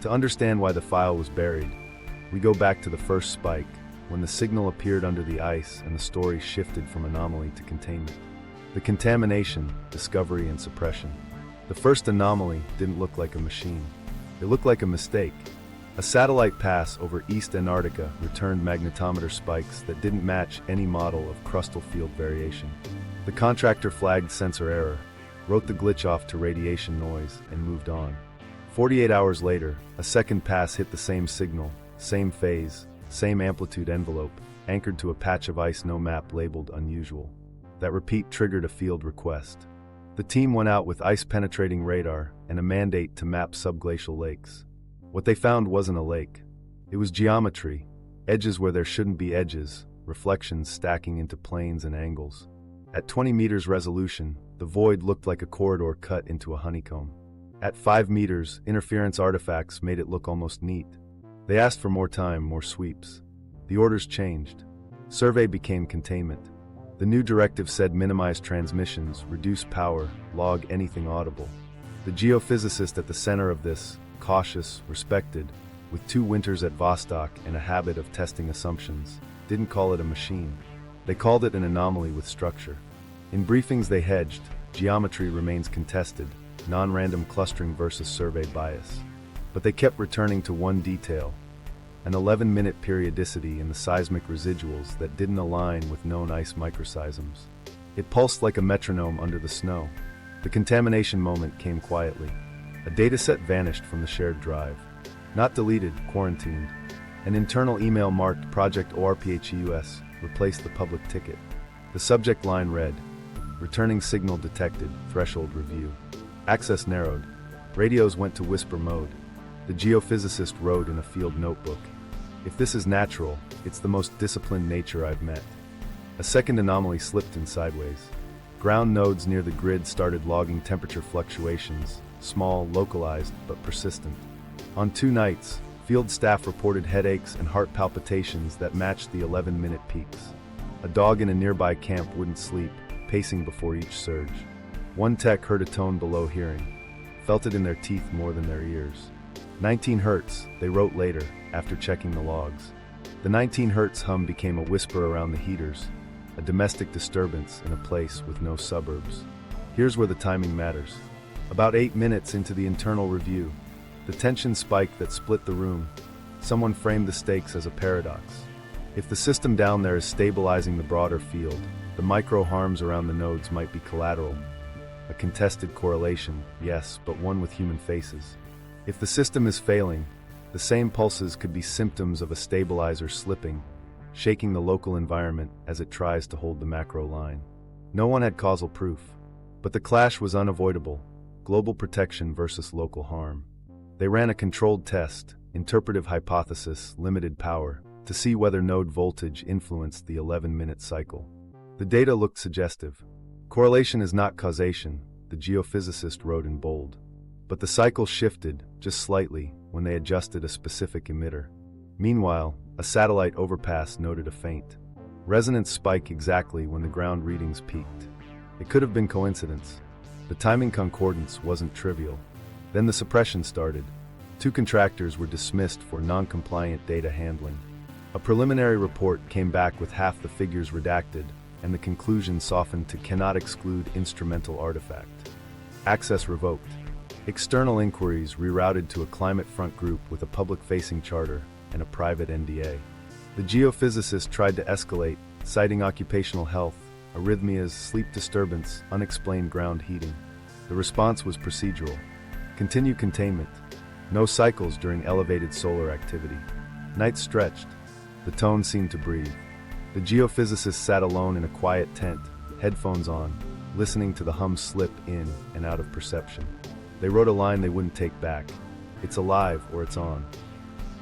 To understand why the file was buried, we go back to the first spike, when the signal appeared under the ice and the story shifted from anomaly to containment. The contamination, discovery, and suppression. The first anomaly didn't look like a machine. It looked like a mistake. A satellite pass over East Antarctica returned magnetometer spikes that didn't match any model of crustal field variation. The contractor flagged sensor error, wrote the glitch off to radiation noise, and moved on. 48 hours later, a second pass hit the same signal, same phase, same amplitude envelope, anchored to a patch of ice no map labeled unusual. That repeat triggered a field request. The team went out with ice-penetrating radar and a mandate to map subglacial lakes. What they found wasn't a lake. It was geometry, edges where there shouldn't be edges, reflections stacking into planes and angles. At 20 meters resolution, the void looked like a corridor cut into a honeycomb. At 5 meters, interference artifacts made it look almost neat. They asked for more time, more sweeps. The orders changed. Survey became containment. The new directive said minimize transmissions, reduce power, log anything audible. The geophysicist at the center of this, cautious, respected, with 2 winters at Vostok and a habit of testing assumptions, didn't call it a machine. They called it an anomaly with structure. In briefings they hedged, geometry remains contested, non-random clustering versus survey bias. But they kept returning to one detail, an 11-minute periodicity in the seismic residuals that didn't align with known ice microseisms. It pulsed like a metronome under the snow. The contamination moment came quietly. A dataset vanished from the shared drive. Not deleted, quarantined. An internal email marked Project ORPHEUS replaced the public ticket. The subject line read, "Returning signal detected, threshold review." Access narrowed. Radios went to whisper mode. The geophysicist wrote in a field notebook, "If this is natural, it's the most disciplined nature I've met." A second anomaly slipped in sideways. Ground nodes near the grid started logging temperature fluctuations, small, localized, but persistent. On 2 nights, field staff reported headaches and heart palpitations that matched the 11-minute peaks. A dog in a nearby camp wouldn't sleep, pacing before each surge. One tech heard a tone below hearing, felt it in their teeth more than their ears. 19 hertz, they wrote later, after checking the logs. The 19 hertz hum became a whisper around the heaters, a domestic disturbance in a place with no suburbs. Here's where the timing matters. About 8 minutes into the internal review, the tension spiked that split the room. Someone framed the stakes as a paradox. If the system down there is stabilizing the broader field, the micro harms around the nodes might be collateral. A contested correlation, yes, but one with human faces. If the system is failing, the same pulses could be symptoms of a stabilizer slipping, shaking the local environment as it tries to hold the macro line. No one had causal proof, but the clash was unavoidable. Global protection versus local harm. They ran a controlled test, interpretive hypothesis, limited power, to see whether node voltage influenced the 11-minute cycle. The data looked suggestive. Correlation is not causation, the geophysicist wrote in bold. But the cycle shifted, just slightly, when they adjusted a specific emitter. Meanwhile, a satellite overpass noted a faint resonance spike exactly when the ground readings peaked. It could have been coincidence. The timing concordance wasn't trivial. Then the suppression started. 2 contractors were dismissed for non-compliant data handling. A preliminary report came back with half the figures redacted, and the conclusion softened to cannot exclude instrumental artifact. Access revoked. External inquiries rerouted to a climate front group with a public-facing charter and a private NDA. The geophysicist tried to escalate, citing occupational health, arrhythmias, sleep disturbance, unexplained ground heating. The response was procedural. Continue containment. No cycles during elevated solar activity. Night stretched. The tone seemed to breathe. The geophysicist sat alone in a quiet tent, headphones on, listening to the hum slip in and out of perception. They wrote a line they wouldn't take back. It's alive or it's on.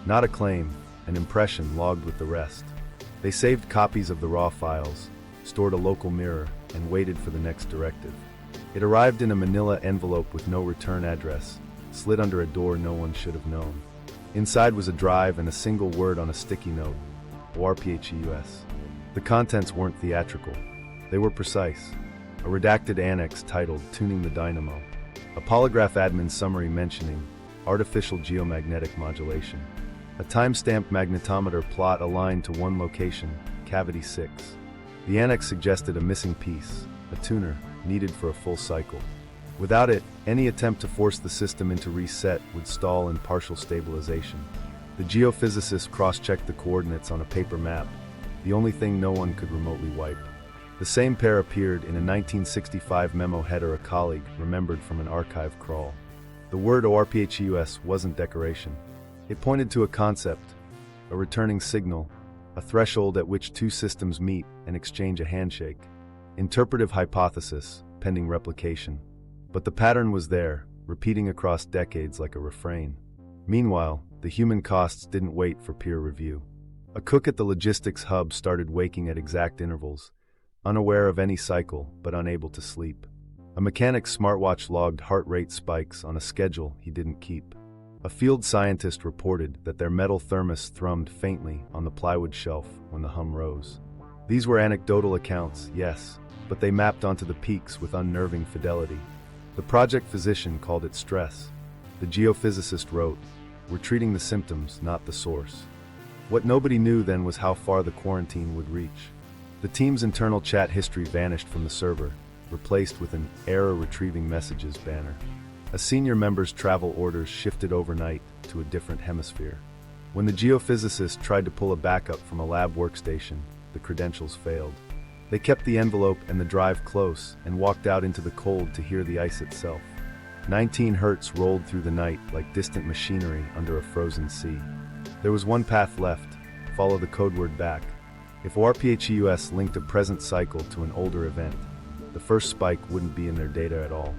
Not a claim, an impression logged with the rest. They saved copies of the raw files, stored a local mirror, and waited for the next directive. It arrived in a manila envelope with no return address, slid under a door no one should have known. Inside was a drive and a single word on a sticky note, ORPHEUS. The contents weren't theatrical. They were precise. A redacted annex titled Tuning the Dynamo. A polygraph admin summary mentioning, artificial geomagnetic modulation. A time-stamped magnetometer plot aligned to one location, cavity 6. The annex suggested a missing piece, a tuner, needed for a full cycle. Without it, any attempt to force the system into reset would stall in partial stabilization. The geophysicist cross-checked the coordinates on a paper map, the only thing no one could remotely wipe. The same pair appeared in a 1965 memo header a colleague remembered from an archive crawl. The word ORPHEUS wasn't decoration. It pointed to a concept, a returning signal, a threshold at which two systems meet and exchange a handshake. Interpretive hypothesis, pending replication. But the pattern was there, repeating across decades like a refrain. Meanwhile, the human costs didn't wait for peer review. A cook at the logistics hub started waking at exact intervals, unaware of any cycle but unable to sleep. A mechanic's smartwatch logged heart rate spikes on a schedule he didn't keep. A field scientist reported that their metal thermos thrummed faintly on the plywood shelf when the hum rose. These were anecdotal accounts, yes, but they mapped onto the peaks with unnerving fidelity. The project physician called it stress. The geophysicist wrote, "We're treating the symptoms, not the source." What nobody knew then was how far the quarantine would reach. The team's internal chat history vanished from the server, replaced with an error retrieving messages banner. A senior member's travel orders shifted overnight to a different hemisphere. When the geophysicist tried to pull a backup from a lab workstation, the credentials failed. They kept the envelope and the drive close and walked out into the cold to hear the ice itself. 19 hertz rolled through the night like distant machinery under a frozen sea. There was one path left: follow the codeword back. If ORPHEUS linked a present cycle to an older event, the first spike wouldn't be in their data at all.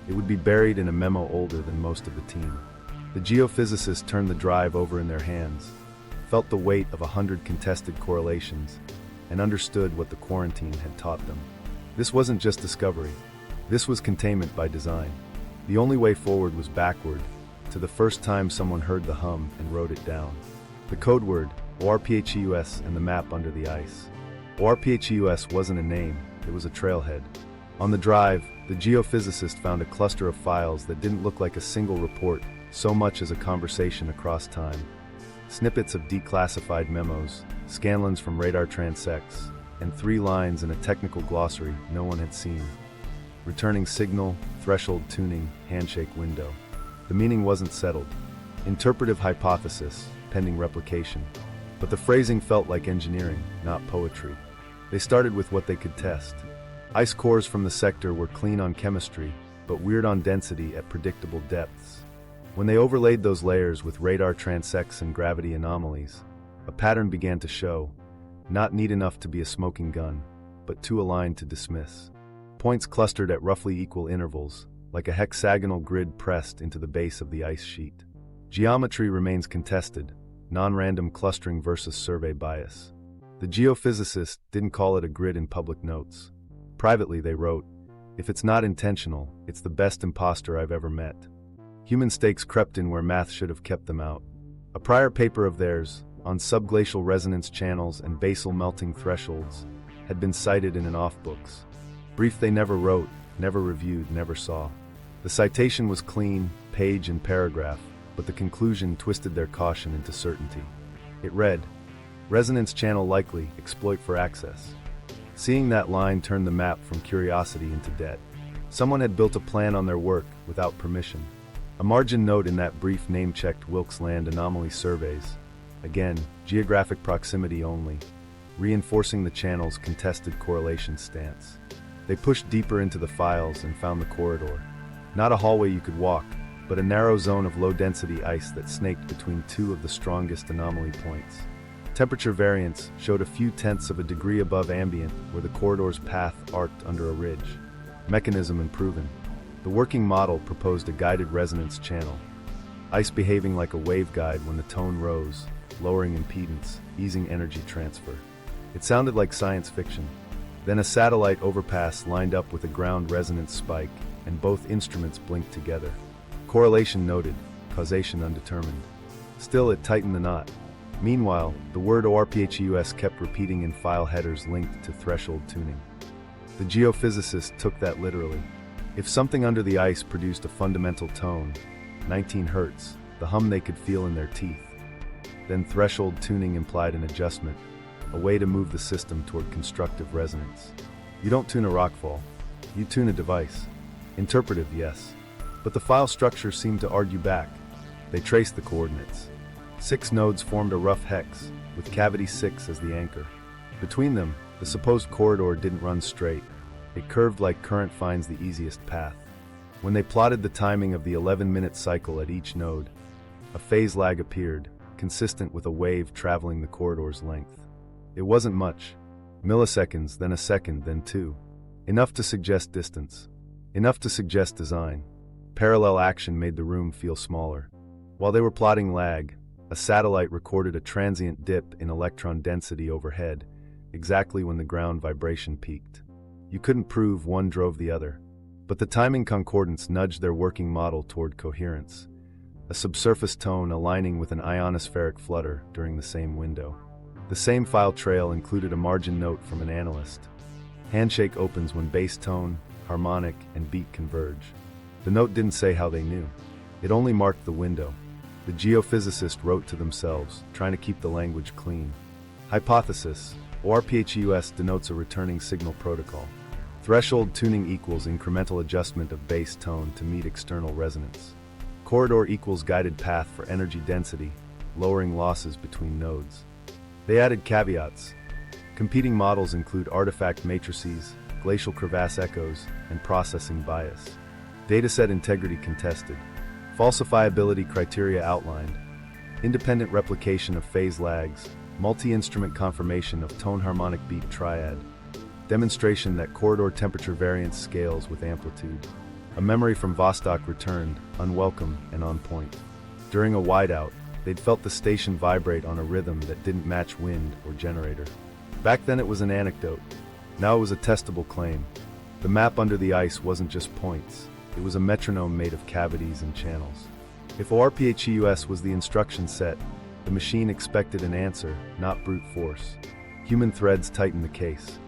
It would be buried in a memo older than most of the team. The geophysicists turned the drive over in their hands, felt the weight of 100 contested correlations, and understood what the quarantine had taught them. This wasn't just discovery. This was containment by design. The only way forward was backward, to the first time someone heard the hum and wrote it down. The code word, ORPHEUS, and the map under the ice. ORPHEUS wasn't a name, it was a trailhead. On the drive, the geophysicist found a cluster of files that didn't look like a single report so much as a conversation across time. Snippets of declassified memos, scanlines from radar transects, and 3 lines in a technical glossary no one had seen. Returning signal, threshold tuning, handshake window. The meaning wasn't settled. Interpretive hypothesis, pending replication. But the phrasing felt like engineering, not poetry. They started with what they could test. Ice cores from the sector were clean on chemistry, but weird on density at predictable depths. When they overlaid those layers with radar transects and gravity anomalies, a pattern began to show, not neat enough to be a smoking gun, but too aligned to dismiss. Points clustered at roughly equal intervals, like a hexagonal grid pressed into the base of the ice sheet. Geometry remains contested, non-random clustering versus survey bias. The geophysicist didn't call it a grid in public notes. Privately they wrote, "If it's not intentional, it's the best imposter I've ever met." Human stakes crept in where math should have kept them out. A prior paper of theirs, on subglacial resonance channels and basal melting thresholds, had been cited in an off-books. Brief they never wrote, never reviewed, never saw. The citation was clean, page and paragraph, but the conclusion twisted their caution into certainty. It read, "Resonance channel likely, exploit for access." Seeing that line turned the map from curiosity into debt. Someone had built a plan on their work without permission. A margin note in that brief name-checked Wilkes Land anomaly surveys. Again, geographic proximity only, reinforcing the channel's contested correlation stance. They pushed deeper into the files and found the corridor. Not a hallway you could walk, but a narrow zone of low-density ice that snaked between 2 of the strongest anomaly points. Temperature variance showed a few tenths of a degree above ambient where the corridor's path arced under a ridge. Mechanism unproven. The working model proposed a guided resonance channel. Ice behaving like a waveguide when the tone rose, lowering impedance, easing energy transfer. It sounded like science fiction. Then a satellite overpass lined up with a ground resonance spike, and both instruments blinked together. Correlation noted, causation undetermined. Still, it tightened the knot. Meanwhile, the word ORPHEUS kept repeating in file headers linked to threshold tuning. The geophysicist took that literally. If something under the ice produced a fundamental tone, 19 Hz, the hum they could feel in their teeth. Then threshold tuning implied an adjustment, a way to move the system toward constructive resonance. You don't tune a rockfall, you tune a device. Interpretive, yes. But the file structure seemed to argue back. They traced the coordinates. 6 nodes formed a rough hex, with cavity 6 as the anchor. Between them, the supposed corridor didn't run straight. It curved like current finds the easiest path. When they plotted the timing of the 11-minute cycle at each node, a phase lag appeared, consistent with a wave traveling the corridor's length. It wasn't much. Milliseconds, then a second, then 2. Enough to suggest distance. Enough to suggest design. Parallel action made the room feel smaller. While they were plotting lag, a satellite recorded a transient dip in electron density overhead, exactly when the ground vibration peaked. You couldn't prove one drove the other, but the timing concordance nudged their working model toward coherence, a subsurface tone aligning with an ionospheric flutter during the same window. The same file trail included a margin note from an analyst. Handshake opens when bass tone, harmonic, and beat converge. The note didn't say how they knew. It only marked the window. The geophysicist wrote to themselves, trying to keep the language clean. Hypothesis: ORPHEUS denotes a returning signal protocol. Threshold tuning equals incremental adjustment of bass tone to meet external resonance. Corridor equals guided path for energy density, lowering losses between nodes. They added caveats. Competing models include artifact matrices, glacial crevasse echoes, and processing bias. Dataset integrity contested. Falsifiability criteria outlined. Independent replication of phase lags, multi-instrument confirmation of tone harmonic beat triad. Demonstration that corridor temperature variance scales with amplitude. A memory from Vostok returned, unwelcome and on point. During a whiteout, they'd felt the station vibrate on a rhythm that didn't match wind or generator. Back then it was an anecdote. Now it was a testable claim. The map under the ice wasn't just points. It was a metronome made of cavities and channels. If ORPHEUS was the instruction set, the machine expected an answer, not brute force. Human threads tightened the case.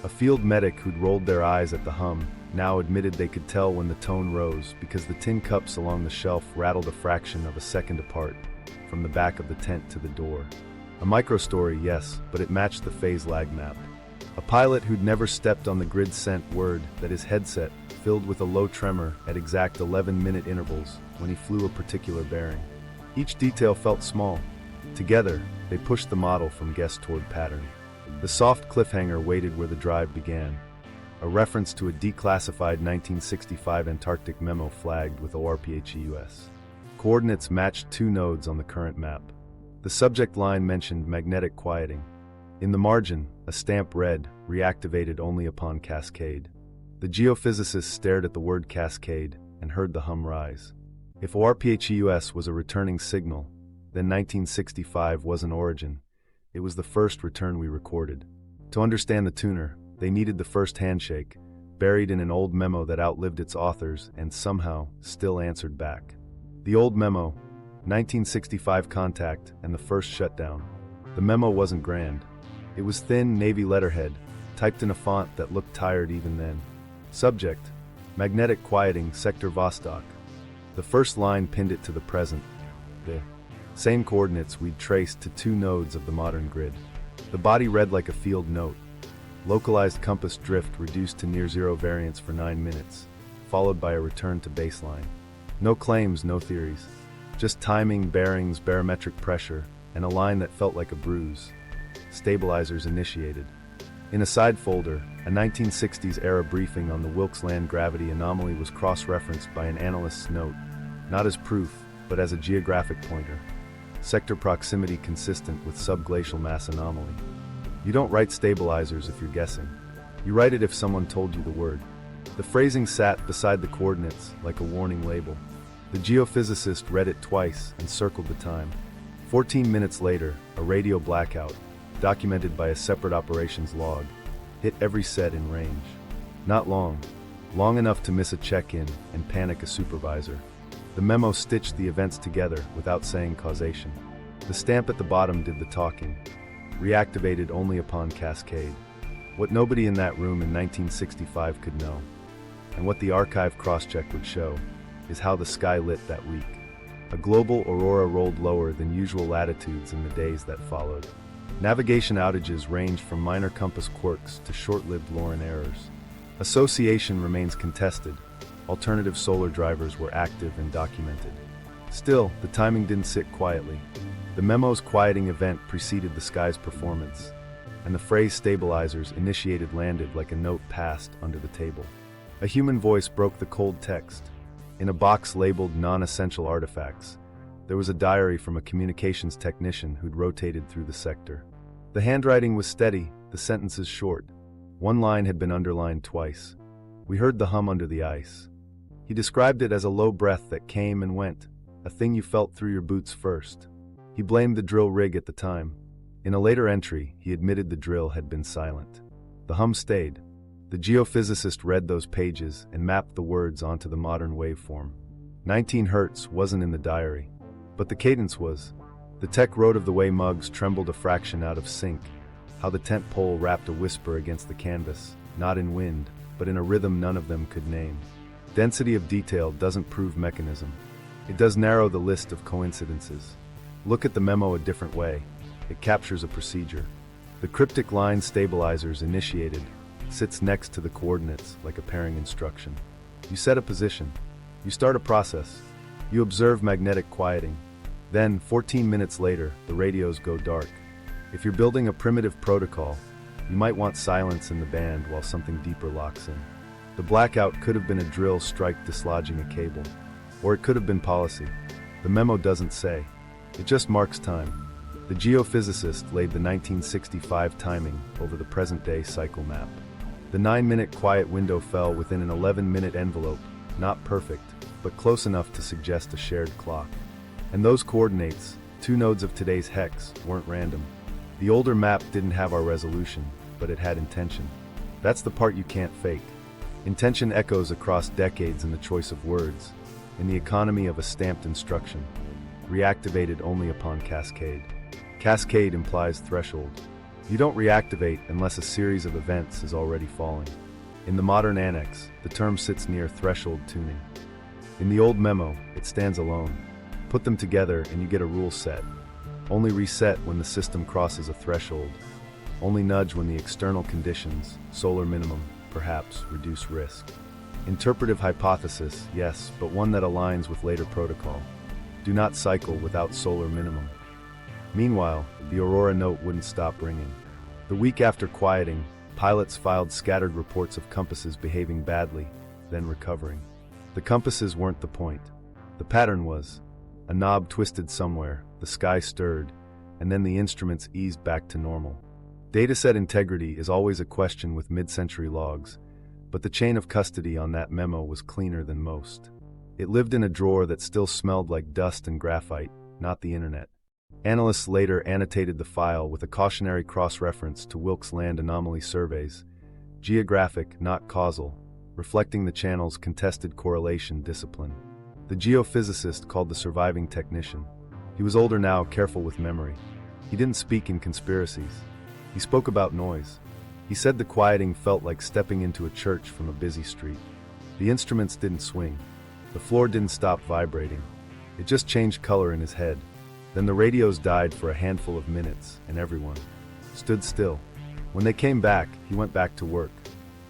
A field medic who'd rolled their eyes at the hum now admitted they could tell when the tone rose because the tin cups along the shelf rattled a fraction of a second apart, from the back of the tent to the door. A microstory, yes, but it matched the phase lag map. A pilot who'd never stepped on the grid sent word that his headset filled with a low tremor at exact 11-minute intervals when he flew a particular bearing. Each detail felt small. Together, they pushed the model from guess toward pattern. The soft cliffhanger waited where the drive began. A reference to a declassified 1965 Antarctic memo flagged with ORPHEUS. Coordinates matched 2 nodes on the current map. The subject line mentioned magnetic quieting. In the margin, a stamp read, reactivated only upon cascade. The geophysicist stared at the word cascade and heard the hum rise. If ORPHEUS was a returning signal, then 1965 was an origin. It was the first return we recorded. To understand the tuner, they needed the first handshake, buried in an old memo that outlived its authors and somehow still answered back. The old memo, 1965 contact and the first shutdown. The memo wasn't grand. It was thin navy letterhead, typed in a font that looked tired even then. Subject: magnetic quieting, sector Vostok. The first line pinned it to the present. The same coordinates we'd traced to 2 nodes of the modern grid. The body read like a field note. Localized compass drift reduced to near zero variance for 9 minutes, followed by a return to baseline. No claims, no theories. Just timing, bearings, barometric pressure, and a line that felt like a bruise. Stabilizers initiated. In a side folder, a 1960s-era briefing on the Wilkes-Land gravity anomaly was cross-referenced by an analyst's note, not as proof, but as a geographic pointer. Sector proximity consistent with subglacial mass anomaly. You don't write stabilizers if you're guessing. You write it if someone told you the word. The phrasing sat beside the coordinates like a warning label. The geophysicist read it twice and circled the time. 14 minutes later, a radio blackout, documented by a separate operations log, hit every set in range. Not long. Long enough to miss a check-in and panic a supervisor. The memo stitched the events together without saying causation. The stamp at the bottom did the talking. Reactivated only upon cascade. What nobody in that room in 1965 could know, and what the archive crosscheck would show, is how the sky lit that week. A global aurora rolled lower than usual latitudes in the days that followed. Navigation outages ranged from minor compass quirks to short-lived Lauren errors. Association remains contested. Alternative solar drivers were active and documented. Still, the timing didn't sit quietly. The memo's quieting event preceded the sky's performance, and the phrase stabilizers initiated landed like a note passed under the table. A human voice broke the cold text. In a box labeled non-essential artifacts, there was a diary from a communications technician who'd rotated through the sector. The handwriting was steady, the sentences short. One line had been underlined twice. We heard the hum under the ice. He described it as a low breath that came and went, a thing you felt through your boots first. He blamed the drill rig at the time. In a later entry, he admitted the drill had been silent. The hum stayed. The geophysicist read those pages and mapped the words onto the modern waveform. 19 Hz wasn't in the diary, but the cadence was. The tech wrote of the way mugs trembled a fraction out of sync, how the tent pole rapped a whisper against the canvas, not in wind, but in a rhythm none of them could name. Density of detail doesn't prove mechanism. It does narrow the list of coincidences. Look at the memo a different way. It captures a procedure. The cryptic line stabilizers initiated sits next to the coordinates like a pairing instruction. You set a position. You start a process. You observe magnetic quieting. Then, 14 minutes later, the radios go dark. If you're building a primitive protocol, you might want silence in the band while something deeper locks in. The blackout could have been a drill strike dislodging a cable. Or it could have been policy. The memo doesn't say. It just marks time. The geophysicist laid the 1965 timing over the present-day cycle map. The 9-minute quiet window fell within an 11-minute envelope, not perfect, but close enough to suggest a shared clock. And those coordinates, 2 nodes of today's hex, weren't random. The older map didn't have our resolution, but it had intention. That's the part you can't fake. Intention echoes across decades in the choice of words, in the economy of a stamped instruction, reactivated only upon cascade. Cascade implies threshold. You don't reactivate unless a series of events is already falling. In the modern annex, the term sits near threshold tuning. In the old memo, it stands alone. Put them together and you get a rule set. Only reset when the system crosses a threshold. Only nudge when the external conditions, solar minimum, perhaps, reduce risk. Interpretive hypothesis, yes, but one that aligns with later protocol. Do not cycle without solar minimum. Meanwhile, the Aurora note wouldn't stop ringing. The week after quieting, pilots filed scattered reports of compasses behaving badly, then recovering. The compasses weren't the point. The pattern was. A knob twisted somewhere, the sky stirred, and then the instruments eased back to normal. Dataset integrity is always a question with mid-century logs, but the chain of custody on that memo was cleaner than most. It lived in a drawer that still smelled like dust and graphite, not the internet. Analysts later annotated the file with a cautionary cross-reference to Wilkes Land Anomaly surveys, geographic, not causal, reflecting the channel's contested correlation discipline. The geophysicist called the surviving technician. He was older now, careful with memory. He didn't speak in conspiracies. He spoke about noise. He said the quieting felt like stepping into a church from a busy street. The instruments didn't swing. The floor didn't stop vibrating. It just changed color in his head. Then the radios died for a handful of minutes, and everyone stood still. When they came back, he went back to work.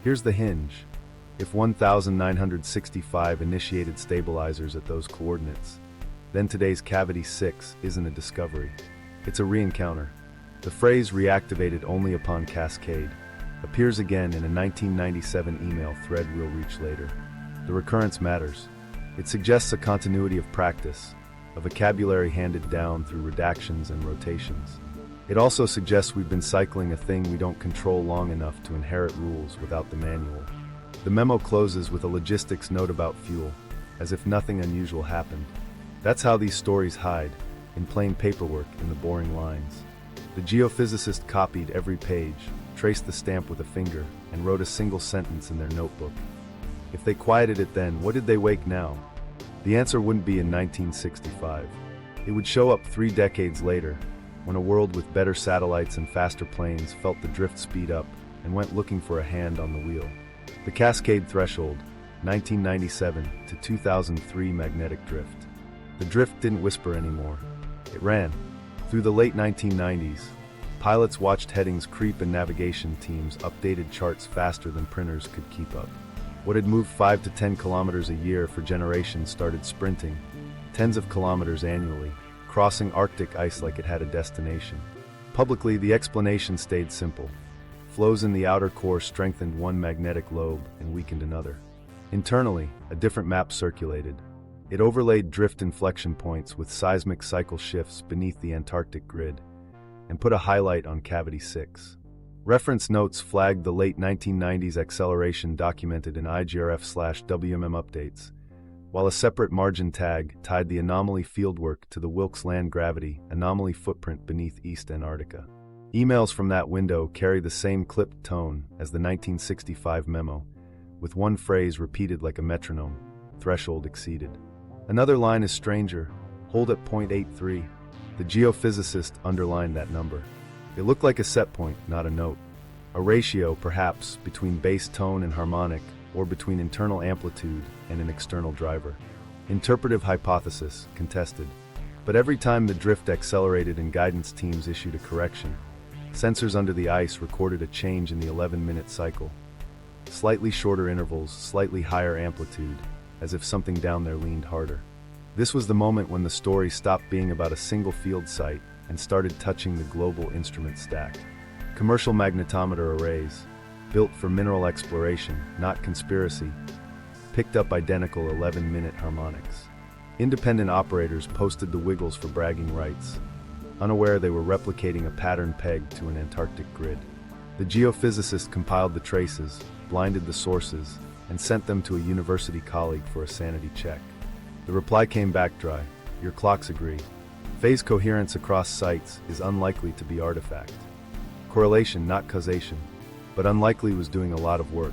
Here's the hinge. If 1965 initiated stabilizers at those coordinates, then today's Cavity 6 isn't a discovery. It's a re-encounter. The phrase reactivated only upon cascade appears again in a 1997 email thread we'll reach later. The recurrence matters. It suggests a continuity of practice, a vocabulary handed down through redactions and rotations. It also suggests we've been cycling a thing we don't control long enough to inherit rules without the manual. The memo closes with a logistics note about fuel, as if nothing unusual happened. That's how these stories hide, in plain paperwork in the boring lines. The geophysicist copied every page, traced the stamp with a finger, and wrote a single sentence in their notebook. If they quieted it then, what did they wake now? The answer wouldn't be in 1965. It would show up 3 decades later, when a world with better satellites and faster planes felt the drift speed up and went looking for a hand on the wheel. The cascade threshold, 1997 to 2003 magnetic drift. The drift didn't whisper anymore. It ran. Through the late 1990s, pilots watched headings creep and navigation teams updated charts faster than printers could keep up. What had moved 5 to 10 kilometers a year for generations started sprinting, tens of kilometers annually, crossing Arctic ice like it had a destination. Publicly, the explanation stayed simple. Flows in the outer core strengthened one magnetic lobe and weakened another. Internally, a different map circulated. It overlaid drift inflection points with seismic cycle shifts beneath the Antarctic grid, and put a highlight on Cavity 6. Reference notes flagged the late 1990s acceleration documented in IGRF/WMM updates, while a separate margin tag tied the anomaly fieldwork to the Wilkes land gravity anomaly footprint beneath East Antarctica. Emails from that window carry the same clipped tone as the 1965 memo, with one phrase repeated like a metronome: threshold exceeded. Another line is stranger: hold at 0.83. The geophysicist underlined that number. It looked like a set point, not a note. A ratio, perhaps, between bass tone and harmonic, or between internal amplitude and an external driver. Interpretive hypothesis, contested. But every time the drift accelerated and guidance teams issued a correction, sensors under the ice recorded a change in the 11-minute cycle. Slightly shorter intervals, slightly higher amplitude, as if something down there leaned harder. This was the moment when the story stopped being about a single field site and started touching the global instrument stack. Commercial magnetometer arrays, built for mineral exploration, not conspiracy, picked up identical 11-minute harmonics. Independent operators posted the wiggles for bragging rights, unaware they were replicating a pattern pegged to an Antarctic grid. The geophysicist compiled the traces, blinded the sources, and sent them to a university colleague for a sanity check. The reply came back dry: your clocks agree. Phase coherence across sites is unlikely to be artifact. Correlation, not causation. But unlikely was doing a lot of work.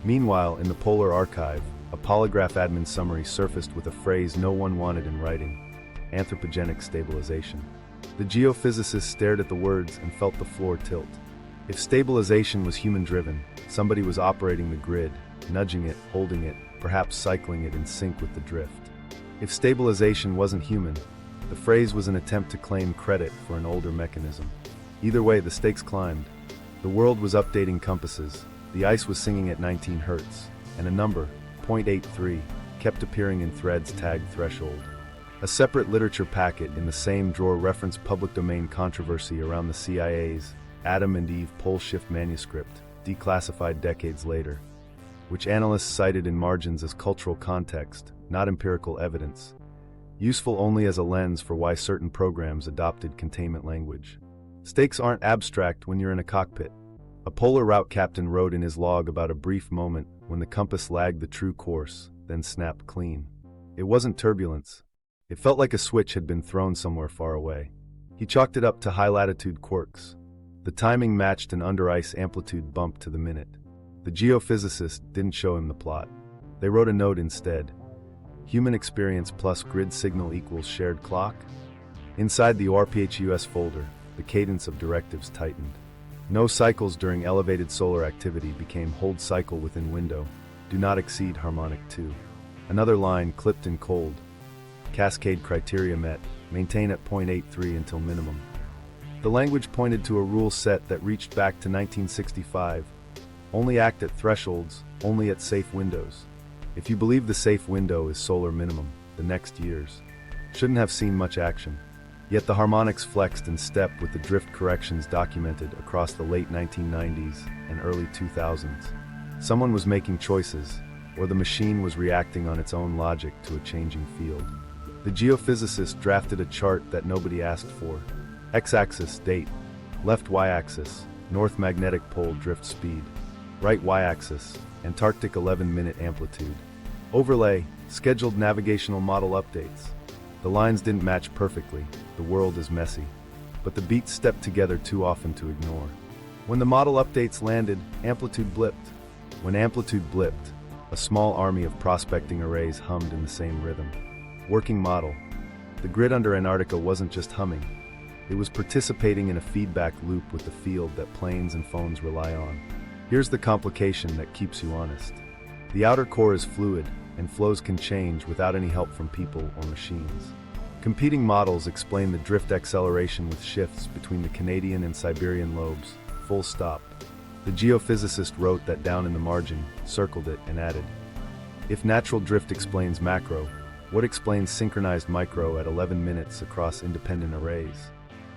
Meanwhile, in the Polar Archive, a polygraph admin summary surfaced with a phrase no one wanted in writing: anthropogenic stabilization. The geophysicist stared at the words and felt the floor tilt. If stabilization was human-driven, somebody was operating the grid, nudging it, holding it, perhaps cycling it in sync with the drift. If stabilization wasn't human, the phrase was an attempt to claim credit for an older mechanism. Either way, the stakes climbed. The world was updating compasses, the ice was singing at 19 Hz, and a number, 0.83, kept appearing in threads tagged threshold. A separate literature packet in the same drawer referenced public domain controversy around the CIA's Adam and Eve pole shift manuscript, declassified decades later, which analysts cited in margins as cultural context, not empirical evidence, useful only as a lens for why certain programs adopted containment language. Stakes aren't abstract when you're in a cockpit. A polar route captain wrote in his log about a brief moment when the compass lagged the true course, then snapped clean. It wasn't turbulence. It felt like a switch had been thrown somewhere far away. He chalked it up to high-latitude quirks. The timing matched an under-ice amplitude bump to the minute. The geophysicist didn't show him the plot. They wrote a note instead: human experience plus grid signal equals shared clock. Inside the ORPHUS folder, the cadence of directives tightened. No cycles during elevated solar activity became hold cycle within window. Do not exceed harmonic 2. Another line clipped in cold: cascade criteria met. Maintain at 0.83 until minimum. The language pointed to a rule set that reached back to 1965. Only act at thresholds, only at safe windows. If you believe the safe window is solar minimum, the next years shouldn't have seen much action. Yet the harmonics flexed in step with the drift corrections documented across the late 1990s and early 2000s. Someone was making choices, or the machine was reacting on its own logic to a changing field. The geophysicist drafted a chart that nobody asked for. X-axis, date. Left y-axis, north magnetic pole drift speed. Right y-axis, Antarctic 11-minute amplitude. Overlay, scheduled navigational model updates. The lines didn't match perfectly, the world is messy. But the beats stepped together too often to ignore. When the model updates landed, amplitude blipped. When amplitude blipped, a small army of prospecting arrays hummed in the same rhythm. Working model. The grid under Antarctica wasn't just humming. It was participating in a feedback loop with the field that planes and phones rely on. Here's the complication that keeps you honest. The outer core is fluid, and flows can change without any help from people or machines. Competing models explain the drift acceleration with shifts between the Canadian and Siberian lobes, full stop. The geophysicist wrote that down in the margin, circled it, and added, "If natural drift explains macro, what explains synchronized micro at 11 minutes across independent arrays?"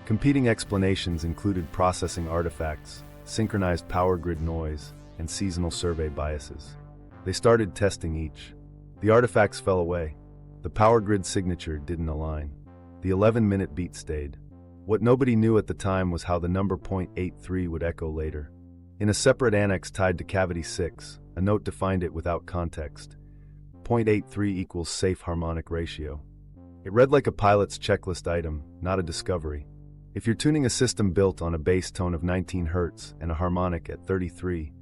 Competing explanations included processing artifacts, synchronized power grid noise, and seasonal survey biases. They started testing each. The artifacts fell away. The power grid signature didn't align. The 11-minute beat stayed. What nobody knew at the time was how the number .83 would echo later. In a separate annex tied to cavity 6, a note defined it without context. .83 equals safe harmonic ratio. It read like a pilot's checklist item, not a discovery. If you're tuning a system built on a bass tone of 19 Hz and a harmonic at 33,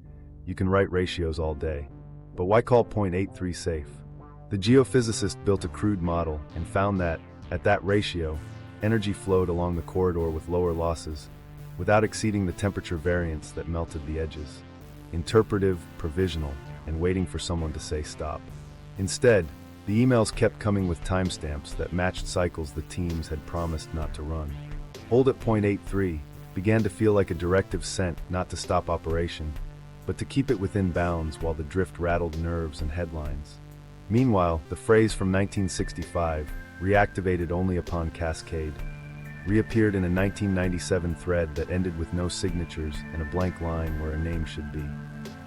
you can write ratios all day. But why call .83 safe? The geophysicist built a crude model and found that, at that ratio, energy flowed along the corridor with lower losses, without exceeding the temperature variance that melted the edges. Interpretive, provisional, and waiting for someone to say stop. Instead, the emails kept coming with timestamps that matched cycles the teams had promised not to run. Hold at .83 began to feel like a directive sent not to stop operation, but to keep it within bounds while the drift rattled nerves and headlines. Meanwhile, the phrase from 1965, reactivated only upon cascade, reappeared in a 1997 thread that ended with no signatures and a blank line where a name should be.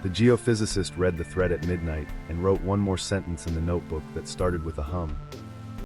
The geophysicist read the thread at midnight and wrote one more sentence in the notebook that started with a hum.